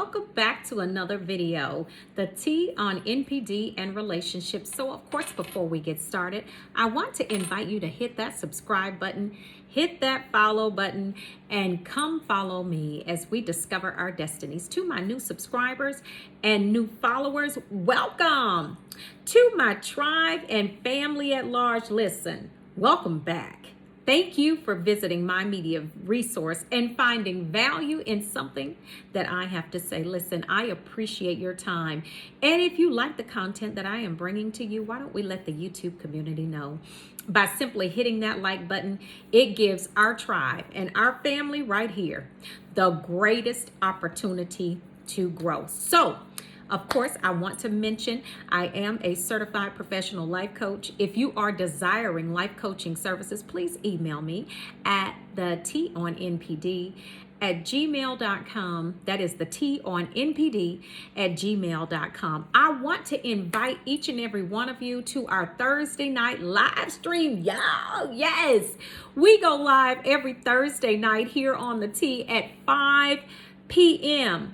welcome back to another video, the T on NPD and relationships. So of course, before we get started, I want to invite you to hit that subscribe button, hit that follow button, and come follow me as we discover our destinies. To my new subscribers and new followers, welcome. To my tribe and family at large, listen, welcome back. Thank you for visiting my media resource and finding value in something that I have to say. Listen, I appreciate your time. And if you like the content that I am bringing to you, why don't we let the YouTube community know? By simply hitting that like button, it gives our tribe and our family right here the greatest opportunity to grow. So, of course, I want to mention I am a certified professional life coach. If you are desiring life coaching services, please email me at theteaonnpd at gmail.com. That is theteaonnpd at gmail.com. I want to invite each and every one of you to our Thursday night live stream. Y'all, yes, we go live every Thursday night here on the T at 5 p.m.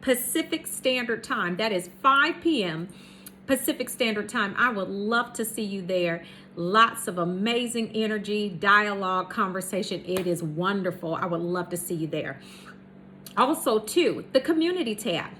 Pacific Standard Time. That is 5 p.m. Pacific Standard Time. I would love to see you there. Lots of amazing energy, dialogue, conversation. It is wonderful. I would love to see you there. Also, too, the community tab.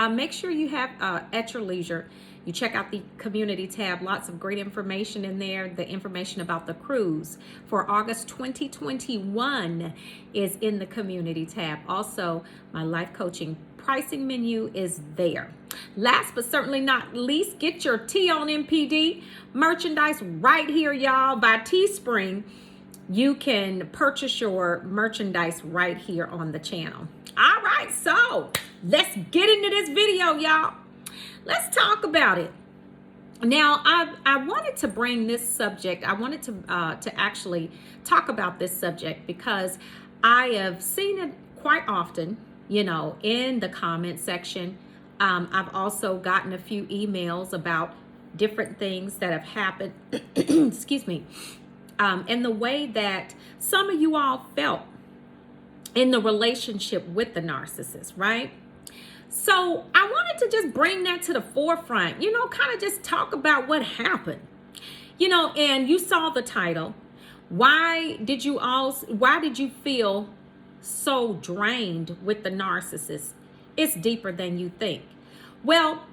Make sure you have at your leisure, you check out the community tab. Lots of great information in there. The information about the cruise for August 2021 is in the community tab. Also, my life coaching pricing menu is there. Last but certainly not least, get your T on NPD merchandise right here, y'all, by Teespring. You can purchase your merchandise right here on the channel. All right, so let's get into this video, y'all. Let's talk about it. Now, I wanted to bring this subject. I wanted to actually talk about this subject because I have seen it quite often, you know, in the comment section. I've also gotten a few emails about different things that have happened, excuse me, and the way that some of you all felt in the relationship with the narcissist, right? So I wanted to just bring that to the forefront, you know, kind of just talk about what happened, you know. And you saw the title. Why did you feel so drained with the narcissist? It's deeper than you think. Well,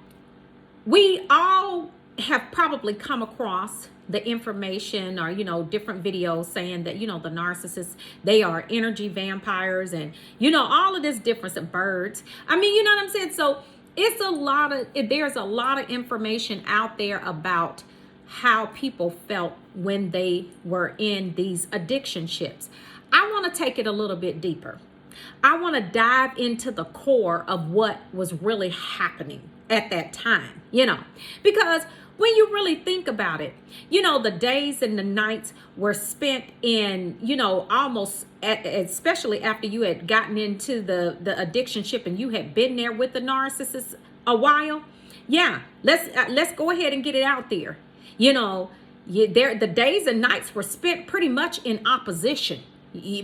we all have probably come across the information or, you know, different videos saying that, you know, the narcissists, they are energy vampires and, you know, all of this difference of birds. I mean, you know what I'm saying? So there's a lot of information out there about how people felt when they were in these addictionships. I want to take it a little bit deeper. I want to dive into the core of what was really happening at that time, you know, because when you really think about it, you know, the days and the nights were spent in, you know, especially after you had gotten into the addictionship and you had been there with the narcissist a while. Yeah, let's go ahead and get it out there. You know, the days and nights were spent pretty much in opposition,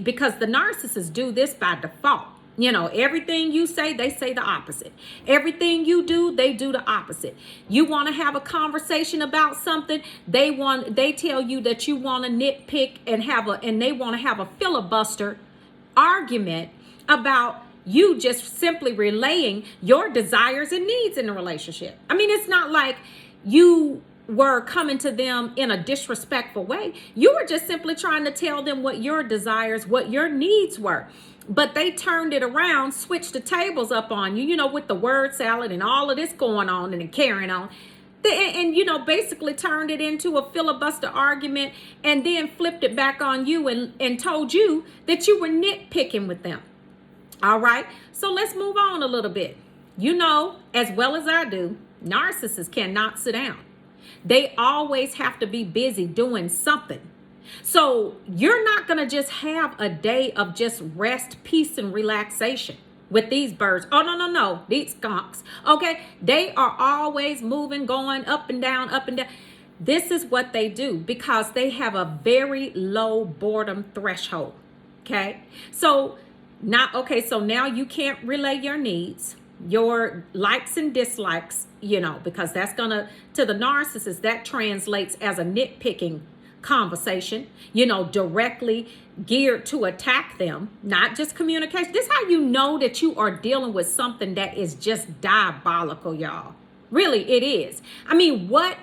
because the narcissists do this by default. You know, everything you say, they say the opposite. Everything you do, they do the opposite. You want to have a conversation about something, they tell you that you want to nitpick and they want to have a filibuster argument about you just simply relaying your desires and needs in the relationship. I mean, it's not like you were coming to them in a disrespectful way. You were just simply trying to tell them what your desires, what your needs were. But they turned it around, switched the tables up on you, you know, with the word salad and all of this going on and carrying on. And, you know, basically turned it into a filibuster argument and then flipped it back on you and told you that you were nitpicking with them. All right. So let's move on a little bit. You know, as well as I do, narcissists cannot sit down. They always have to be busy doing something. So you're not going to just have a day of just rest, peace, and relaxation with these birds. Oh, no. These skunks. Okay. They are always moving, going up and down, up and down. This is what they do because they have a very low boredom threshold. Okay. So now you can't relay your needs. your likes and dislikes, because that's gonna, to the narcissist, that translates as a nitpicking conversation, directly geared to attack them, not just communication. This is how you know that you are dealing with something that is just diabolical, y'all. Really, it is. I mean, what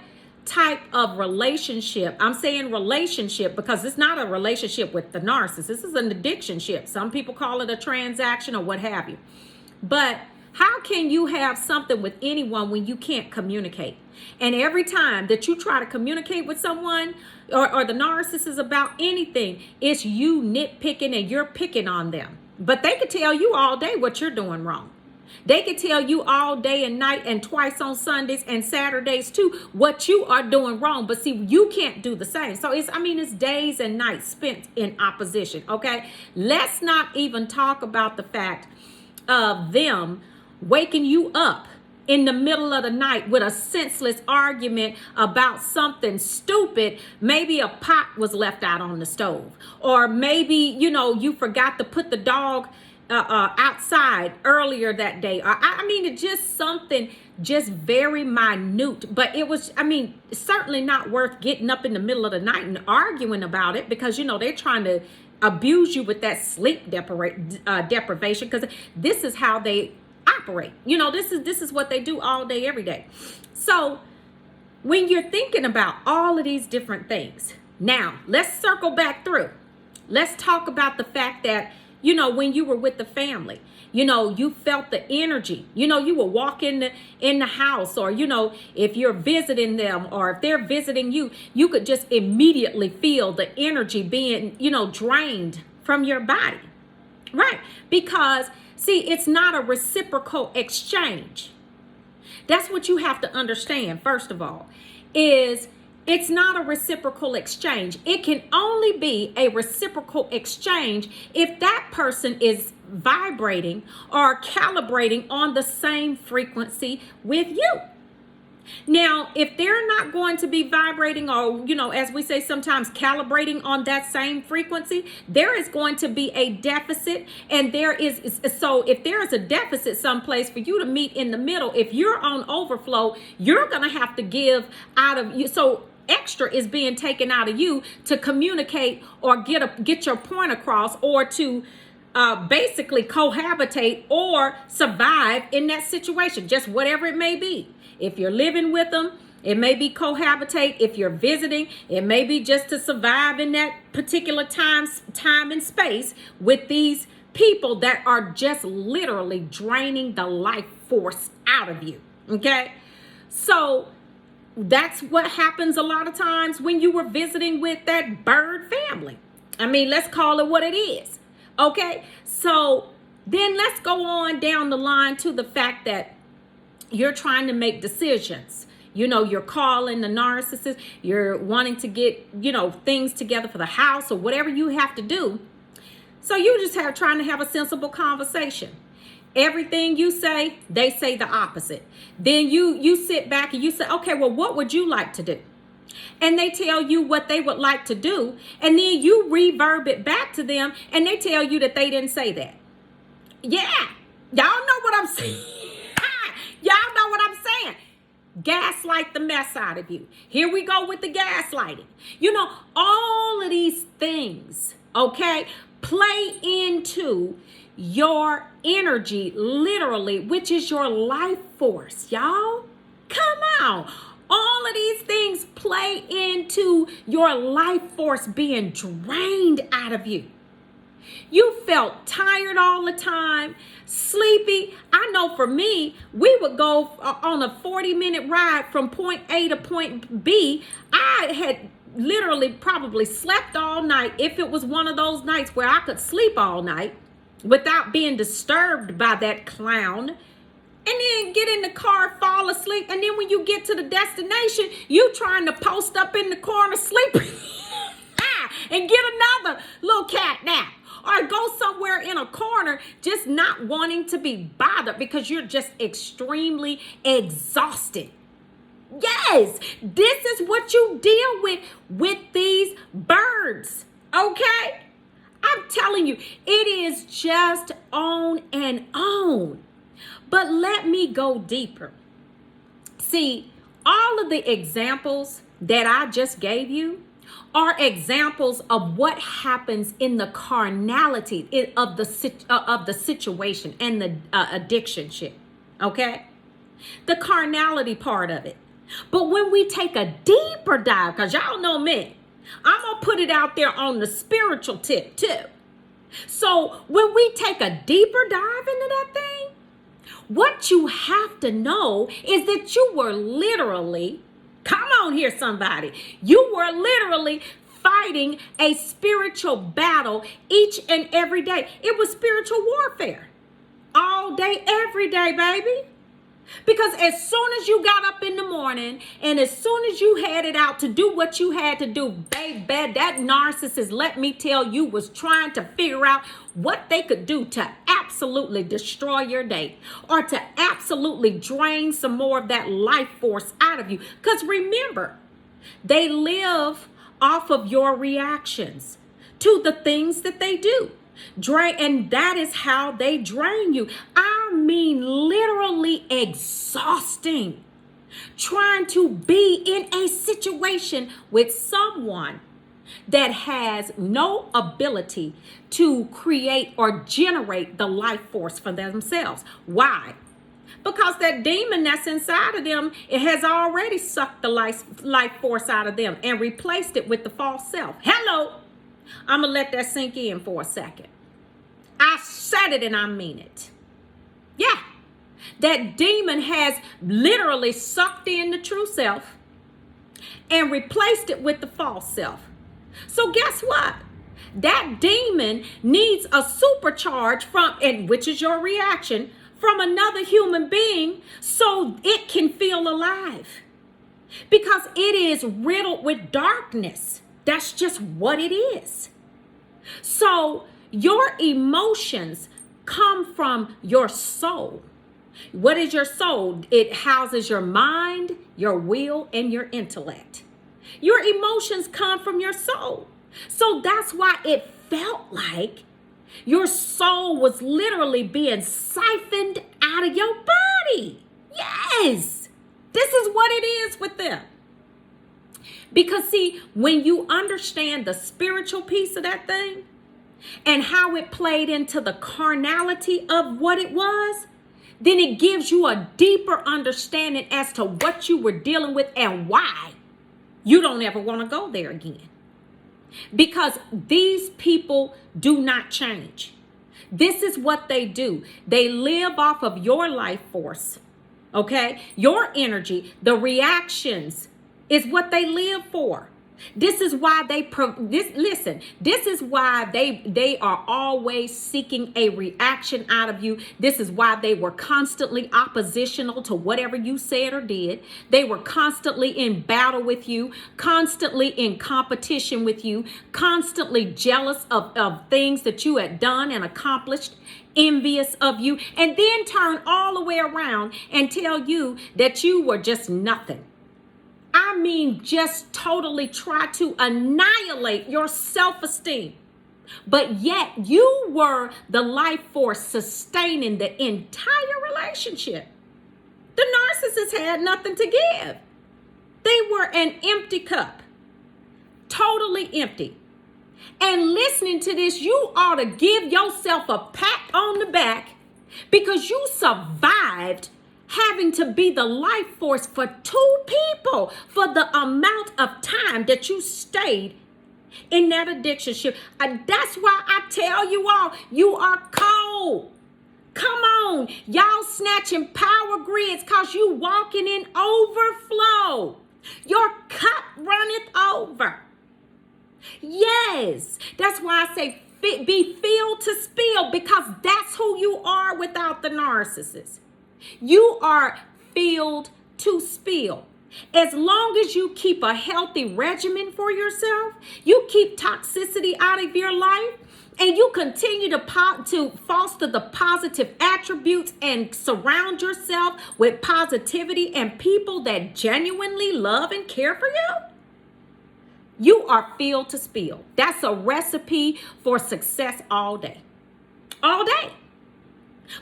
type of relationship? I'm saying relationship because it's not a relationship with the narcissist. This is an addictionship. Some people call it a transaction or what have you. But how can you have something with anyone when you can't communicate? And every time that you try to communicate with someone or the narcissist is about anything, it's you nitpicking and you're picking on them. But they could tell you all day what you're doing wrong. They could tell you all day and night and twice on Sundays and Saturdays too what you are doing wrong. But see, you can't do the same. So it's days and nights spent in opposition, okay? Let's not even talk about the fact of them waking you up in the middle of the night with a senseless argument about something stupid. Maybe a pot was left out on the stove, or maybe, you forgot to put the dog outside earlier that day. Or it's just something just very minute, but it was, certainly not worth getting up in the middle of the night and arguing about it because, they're trying to abuse you with that sleep deprivation because this is how they operate. This is what they do all day, every day. So when you're thinking about all of these different things, now let's circle back through. Let's talk about the fact that, when you were with the family, you felt the energy, you will walk in the house, or, if you're visiting them or if they're visiting you, you could just immediately feel the energy being, drained from your body, right? Because see, it's not a reciprocal exchange. That's what you have to understand, first of all, is it's not a reciprocal exchange. It can only be a reciprocal exchange if that person is vibrating or calibrating on the same frequency with you. Now, if they're not going to be vibrating or, as we say sometimes, calibrating on that same frequency, there is going to be a deficit. And so if there is a deficit someplace for you to meet in the middle, if you're on overflow, you're going to have to give out of you. So extra is being taken out of you to communicate or get your point across, or to basically cohabitate or survive in that situation, just whatever it may be. If you're living with them, it may be cohabitate. If you're visiting, it may be just to survive in that particular time and space with these people that are just literally draining the life force out of you. Okay? So that's what happens a lot of times when you were visiting with that bird family. Let's call it what it is. Okay? So then let's go on down the line to the fact that you're trying to make decisions. You're calling the narcissist. You're wanting to get, things together for the house or whatever you have to do. So you just trying to have a sensible conversation. Everything you say, they say the opposite. Then you sit back and you say, okay, well, what would you like to do? And they tell you what they would like to do. And then you reverb it back to them and they tell you that they didn't say that. Yeah. Y'all know what I'm saying. Y'all know what I'm saying. Gaslight the mess out of you. Here we go with the gaslighting. All of these things, okay, play into your energy, literally, which is your life force, y'all. Come on. All of these things play into your life force being drained out of you. You felt tired all the time, sleepy. I know for me, we would go on a 40-minute ride from point A to point B. I had literally probably slept all night if it was one of those nights where I could sleep all night without being disturbed by that clown. And then get in the car, fall asleep. And then when you get to the destination, you trying to post up in the corner sleeping and get another little cat nap. Or go somewhere in a corner just not wanting to be bothered because you're just extremely exhausted. Yes, this is what you deal with these birds, okay? I'm telling you, it is just on and on. But let me go deeper. See, all of the examples that I just gave you are examples of what happens in the carnality of the situation and the addictionship. Okay? The carnality part of it. But when we take a deeper dive, because y'all know me, I'm going to put it out there on the spiritual tip too. So when we take a deeper dive into that thing, what you have to know is that you were literally, come on here somebody, you were literally fighting a spiritual battle each and every day. It was spiritual warfare all day, every day, baby. Because as soon as you got up in the morning and as soon as you headed out to do what you had to do, baby, that narcissist, let me tell you, was trying to figure out what they could do to absolutely destroy your day or to absolutely drain some more of that life force out of you. Because remember, they live off of your reactions to the things that they do. And that is how they drain you. I mean, literally exhausting. Trying to be in a situation with someone that has no ability to create or generate the life force for themselves. Why? Because that demon that's inside of them, it has already sucked the life force out of them and replaced it with the false self. Hello. I'm going to let that sink in for a second. I said it and I mean it. Yeah. That demon has literally sucked in the true self and replaced it with the false self. So guess what? That demon needs a supercharge which is your reaction, from another human being so it can feel alive. Because it is riddled with darkness. That's just what it is. So your emotions come from your soul. What is your soul? It houses your mind, your will, and your intellect. Your emotions come from your soul. So that's why it felt like your soul was literally being siphoned out of your body. Yes, this is what it is with them. Because see, when you understand the spiritual piece of that thing and how it played into the carnality of what it was, then it gives you a deeper understanding as to what you were dealing with and why you don't ever want to go there again. Because these people do not change. This is what they do. They live off of your life force, okay? Your energy, the reactions is what they live for. This is why this is why they are always seeking a reaction out of you. This is why they were constantly oppositional to whatever you said or did. They were constantly in battle with you, constantly in competition with you, constantly jealous of things that you had done and accomplished, envious of you, and then turn all the way around and tell you that you were just nothing. I mean, just totally try to annihilate your self-esteem. But yet you were the life force sustaining the entire relationship. The narcissist had nothing to give. They were an empty cup, totally empty. And listening to this, you ought to give yourself a pat on the back because you survived having to be the life force for two people for the amount of time that you stayed in that addictionship. That's why I tell you all, you are cold. Come on, y'all snatching power grids because you walking in overflow. Your cup runneth over. Yes, that's why I say be filled to spill, because that's who you are without the narcissist. You are filled to spill. As long as you keep a healthy regimen for yourself, you keep toxicity out of your life, and you continue to foster the positive attributes and surround yourself with positivity and people that genuinely love and care for you, you are filled to spill. That's a recipe for success all day. All day.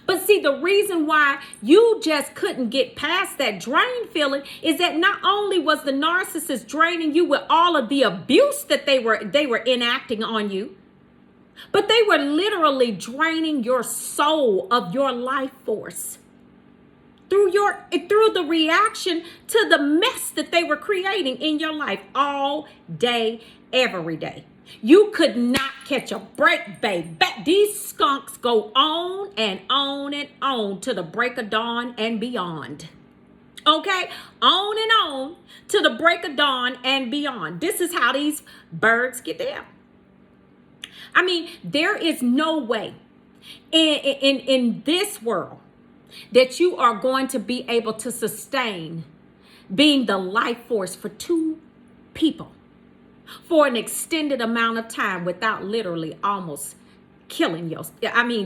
But see, the reason why you just couldn't get past that drain feeling is that not only was the narcissist draining you with all of the abuse that they were enacting on you, but they were literally draining your soul of your life force through the reaction to the mess that they were creating in your life all day, every day. You could not catch a break, babe. These skunks go on and on and on to the break of dawn and beyond. Okay? On and on to the break of dawn and beyond. This is how these birds get down. I mean, there is no way in this world that you are going to be able to sustain being the life force for two people for an extended amount of time without literally almost killing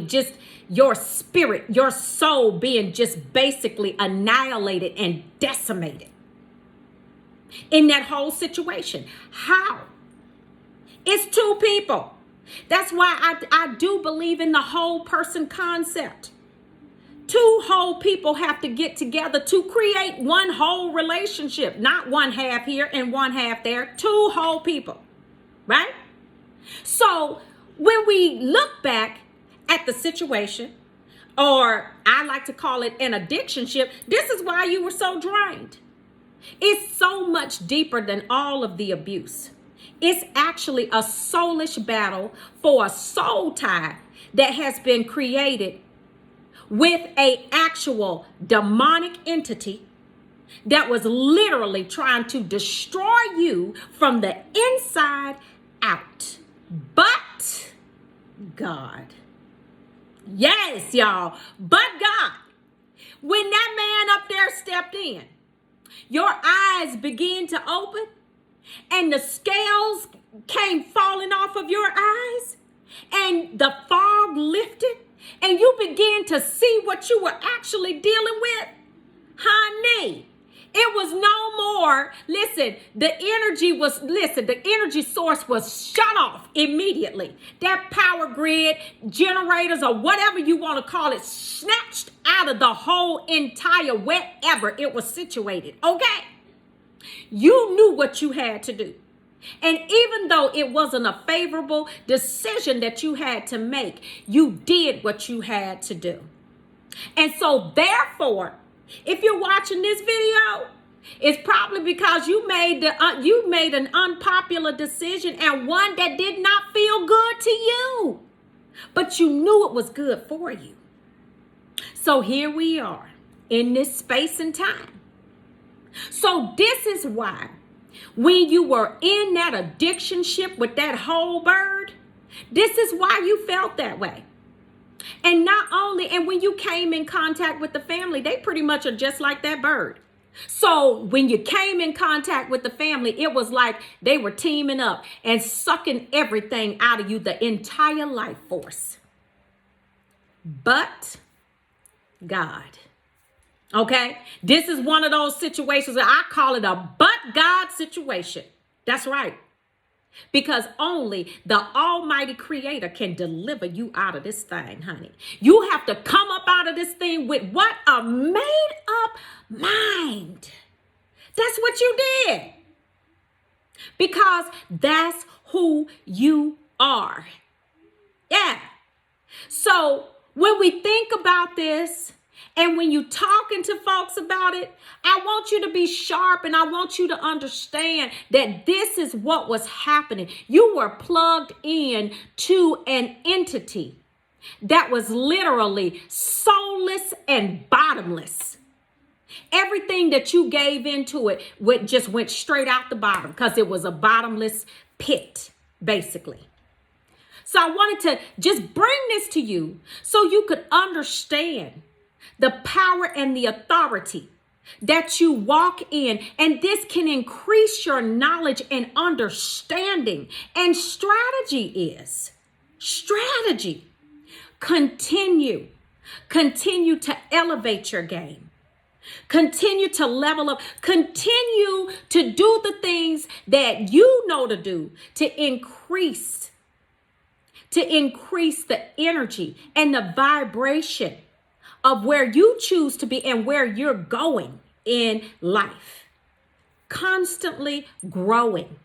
just your spirit, your soul being just basically annihilated and decimated in that whole situation. How? It's two people. That's why I do believe in the whole person concept. Two whole people have to get together to create one whole relationship, not one half here and one half there, two whole people, right? So when we look back at the situation, or I like to call it an addictionship, this is why you were so drained. It's so much deeper than all of the abuse. It's actually a soulish battle for a soul tie that has been created with an actual demonic entity that was literally trying to destroy you from the inside out. But God, yes, y'all, but God, when that man up there stepped in, your eyes began to open and the scales came falling off of your eyes and the fog lifted and you began to see what you were actually dealing with. Honey, it was no more. Listen, the energy source was shut off immediately. That power grid, generators, or whatever you want to call it, snatched out of the whole entire wherever it was situated. Okay? You knew what you had to do. And even though it wasn't a favorable decision that you had to make, you did what you had to do. And so therefore, if you're watching this video, it's probably because you made an unpopular decision and one that did not feel good to you. But you knew it was good for you. So here we are in this space and time. So this is why when you were in that addictionship with that whole bird, this is why you felt that way. And when you came in contact with the family, they pretty much are just like that bird. So when you came in contact with the family, it was like they were teaming up and sucking everything out of you, the entire life force. But God. Okay? This is one of those situations that I call it a but God situation. That's right. Because only the Almighty Creator can deliver you out of this thing, honey. You have to come up out of this thing with what? A made up mind. That's what you did. Because that's who you are. Yeah. So when we think about this, and when you talking to folks about it, I want you to be sharp and I want you to understand that this is what was happening. You were plugged in to an entity that was literally soulless and bottomless. Everything that you gave into it just went straight out the bottom because it was a bottomless pit, basically. So I wanted to just bring this to you so you could understand the power and the authority that you walk in. And this can increase your knowledge and understanding. And strategy is strategy. Continue to elevate your game. Continue to level up. Continue to do the things that you know to do to increase the energy and the vibration of where you choose to be and where you're going in life. Constantly growing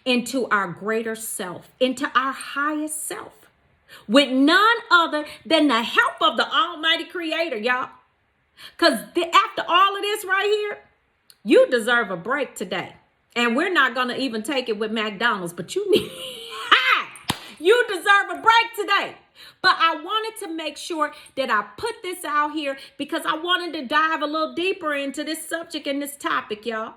into our greater self, into our highest self, with none other than the help of the Almighty Creator, y'all. Because after all of this right here, you deserve a break today. And we're not going to even take it with McDonald's, but you need, you deserve a break today. But I wanted to make sure that I put this out here because I wanted to dive a little deeper into this subject and this topic, y'all.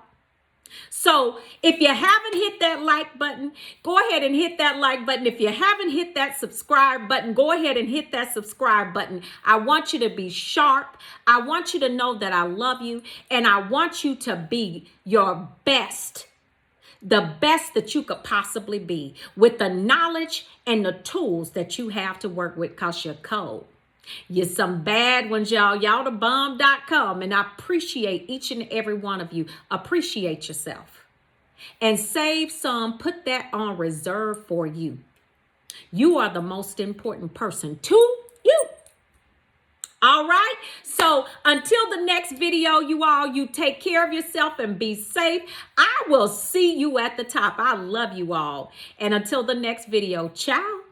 So if you haven't hit that like button, go ahead and hit that like button. If you haven't hit that subscribe button, go ahead and hit that subscribe button. I want you to be sharp. I want you to know that I love you, and I want you to be your best, the best that you could possibly be, with the knowledge and the tools that you have to work with, because you're cold. You're some bad ones, y'all. Y'all the bomb.com. And I appreciate each and every one of you. Appreciate yourself. And save some. Put that on reserve for you. You are the most important person to you. All right. So until the next video, you all, you take care of yourself and be safe. I will see you at the top. I love you all. And until the next video, ciao.